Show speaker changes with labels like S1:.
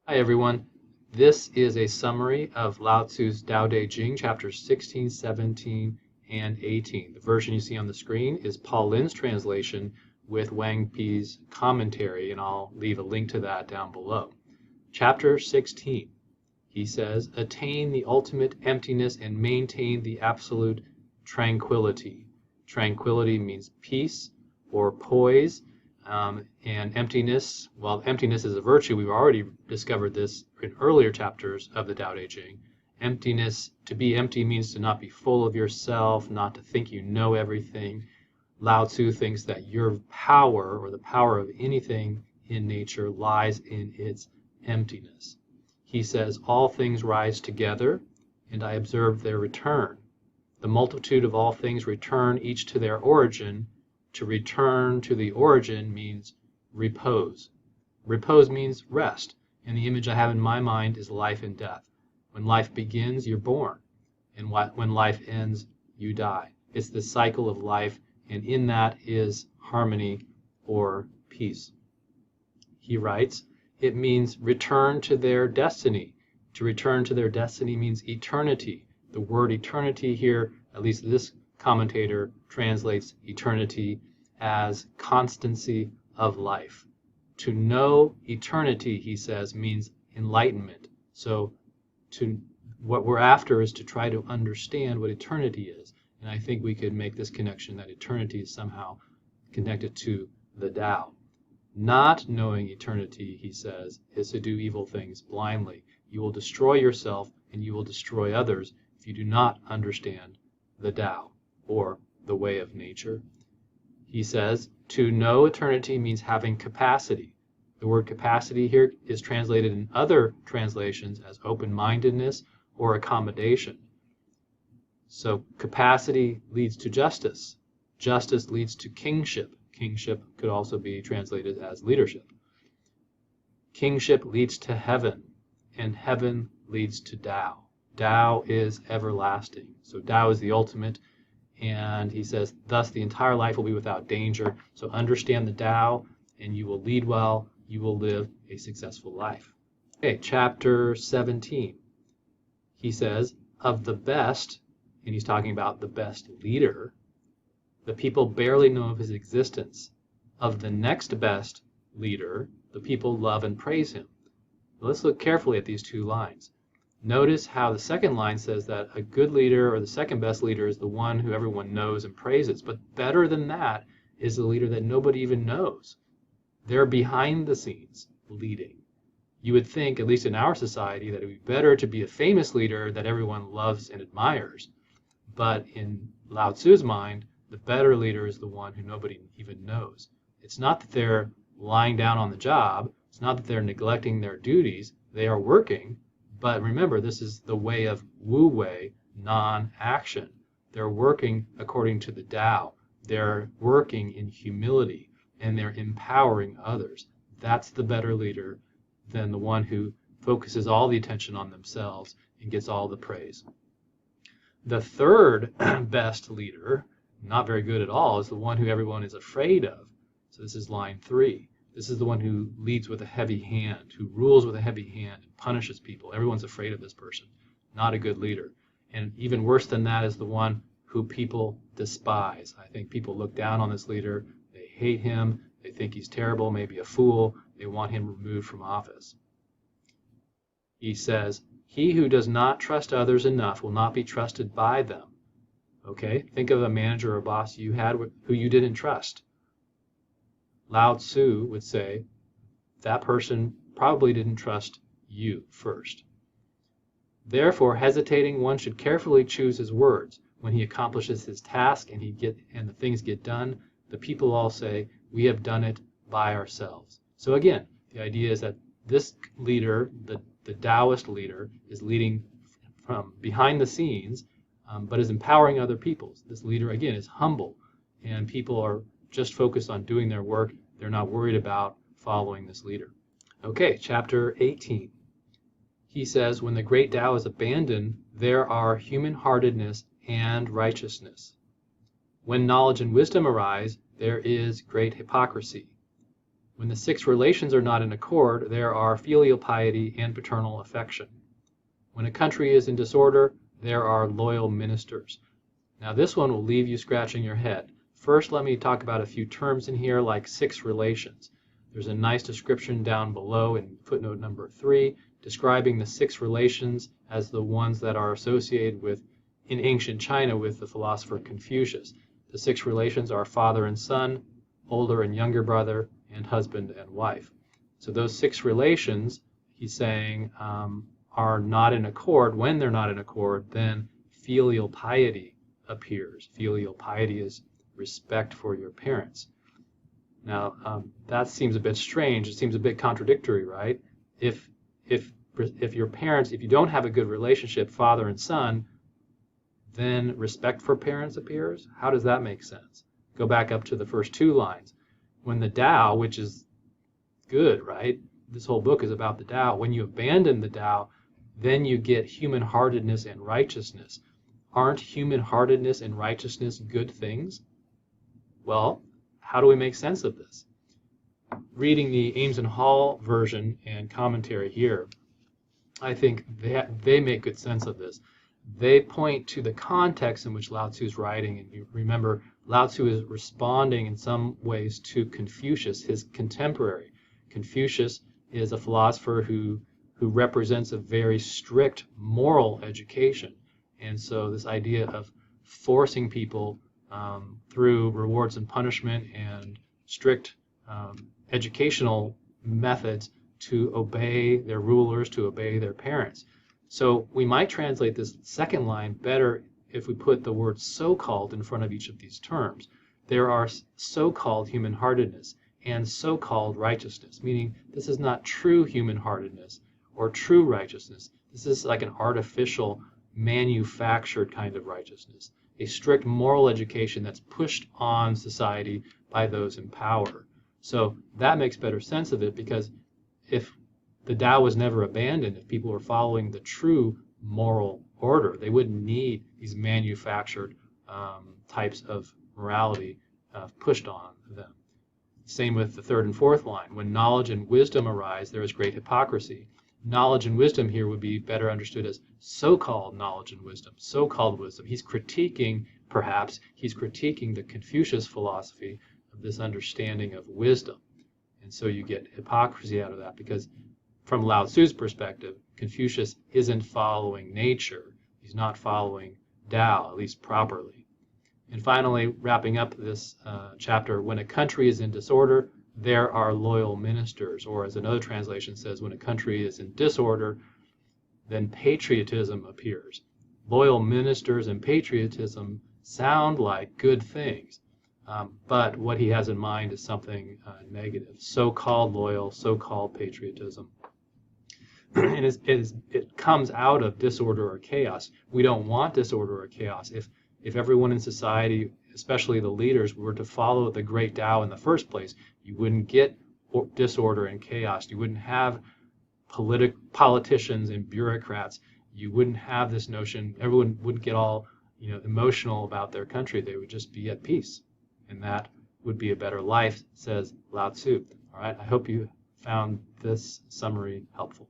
S1: Hi everyone. This is a summary of Lao Tzu's Tao Te Ching, chapters 16, 17, and 18. The version you see on the screen is Paul Lin's translation with Wang Pi's commentary, and I'll leave a link to that down below. Chapter 16, he says, attain the ultimate emptiness and maintain the absolute tranquility. Tranquility means peace or poise. And emptiness, well, emptiness is a virtue. We've already discovered this in earlier chapters of the Tao Te Ching. Emptiness, to be empty means to not be full of yourself, not to think you know everything. Lao Tzu thinks that your power, or the power of anything in nature, lies in its emptiness. He says, all things rise together, and I observe their return. The multitude of all things return each to their origin. To return to the origin means repose. Repose means rest, and the image I have in my mind is life and death. When life begins, you're born, and when life ends, you die. It's the cycle of life, and in that is harmony or peace. He writes, it means return to their destiny. To return to their destiny means eternity. The word eternity here, at least this commentator translates eternity as constancy of life. To know eternity, he says, means enlightenment. So what we're after is to try to understand what eternity is. And I think we could make this connection that eternity is somehow connected to the Tao. Not knowing eternity, he says, is to do evil things blindly. You will destroy yourself and you will destroy others if you do not understand the Tao, or the way of nature. He says, to know eternity means having capacity. The word capacity here is translated in other translations as open-mindedness or accommodation. So capacity leads to justice. Justice leads to kingship. Kingship could also be translated as leadership. Kingship leads to heaven, and heaven leads to Tao. Tao is everlasting. So Tao is the ultimate, and he says, thus the entire life will be without danger. So understand the Tao, and you will lead well, you will live a successful life. Okay, chapter 17. He says, of the best, and he's talking about the best leader, the people barely know of his existence. Of the next best leader, the people love and praise him. Let's look carefully at these two lines. Notice how the second line says that a good leader, or the second best leader, is the one who everyone knows and praises. But better than that is the leader that nobody even knows. They're behind the scenes leading. You would think, at least in our society, that it would be better to be a famous leader that everyone loves and admires. But in Lao Tzu's mind, the better leader is the one who nobody even knows. It's not that they're lying down on the job. It's not that they're neglecting their duties. They are working. But remember, this is the way of Wu Wei, non-action. They're working according to the Tao. They're working in humility, and they're empowering others. That's the better leader than the one who focuses all the attention on themselves and gets all the praise. The third best leader, not very good at all, is the one who everyone is afraid of. So this is line 3. This is the one who leads with a heavy hand, who rules with a heavy hand and punishes people. Everyone's afraid of this person. Not a good leader. And even worse than that is the one who people despise. I think people look down on this leader. They hate him. They think he's terrible, maybe a fool. They want him removed from office. He says, he who does not trust others enough will not be trusted by them. Okay? Think of a manager or boss you had who you didn't trust. Lao Tzu would say that person probably didn't trust you first. Therefore, hesitating one should carefully choose his words. When he accomplishes his task and the things get done, the people all say, we have done it by ourselves. So again, the idea is that this leader, the Taoist leader, is leading from behind the scenes, but is empowering other people. This leader, again, is humble, and people are just focused on doing their work. They're not worried about following this leader. Okay, chapter 18. He says, when the great Tao is abandoned, there are human-heartedness and righteousness. When knowledge and wisdom arise, there is great hypocrisy. When the six relations are not in accord, there are filial piety and paternal affection. When a country is in disorder, there are loyal ministers. Now this one will leave you scratching your head. First, let me talk about a few terms in here like six relations. There's a nice description down below in footnote number 3 describing the six relations as the ones that are associated with, in ancient China, with the philosopher Confucius. The six relations are father and son, older and younger brother, and husband and wife. So those six relations, he's saying, are not in accord. When they're not in accord, then filial piety appears. Filial piety is respect for your parents. Now, that seems a bit strange. It seems a bit contradictory, right? If your parents, if you don't have a good relationship, father and son, then respect for parents appears? How does that make sense? Go back up to the first two lines. When the Tao, which is good, right? This whole book is about the Tao. When you abandon the Tao, then you get human-heartedness and righteousness. Aren't human-heartedness and righteousness good things? Well, how do we make sense of this? Reading the Ames and Hall version and commentary here, I think they make good sense of this. They point to the context in which Lao Tzu is writing, and you remember Lao Tzu is responding in some ways to Confucius, his contemporary. Confucius is a philosopher who represents a very strict moral education, and so this idea of forcing people through rewards and punishment and strict educational methods to obey their rulers, to obey their parents. So we might translate this second line better if we put the word so-called in front of each of these terms. There are so-called human-heartedness and so-called righteousness, meaning this is not true human-heartedness or true righteousness. This is like an artificial, manufactured kind of righteousness, a strict moral education that's pushed on society by those in power. So that makes better sense of it, because if the Tao was never abandoned, if people were following the true moral order, they wouldn't need these manufactured types of morality pushed on them. Same with the third and fourth line. When knowledge and wisdom arise, there is great hypocrisy. Knowledge and wisdom here would be better understood as so-called knowledge and wisdom, so-called wisdom. He's critiquing, perhaps, he's critiquing the Confucius philosophy of this understanding of wisdom. And so you get hypocrisy out of that, because from Lao Tzu's perspective, Confucius isn't following nature. He's not following Tao, at least properly. And finally, wrapping up this chapter, when a country is in disorder, there are loyal ministers. Or as another translation says, when a country is in disorder, then patriotism appears. Loyal ministers and patriotism sound like good things. But what he has in mind is something negative, so-called loyal, so-called patriotism. And it comes out of disorder or chaos. We don't want disorder or chaos. If everyone in society, especially the leaders, were to follow the great Tao in the first place, you wouldn't get disorder and chaos. You wouldn't have politicians and bureaucrats. You wouldn't have this notion. Everyone wouldn't get all emotional about their country. They would just be at peace. And that would be a better life, says Lao Tzu. All right, I hope you found this summary helpful.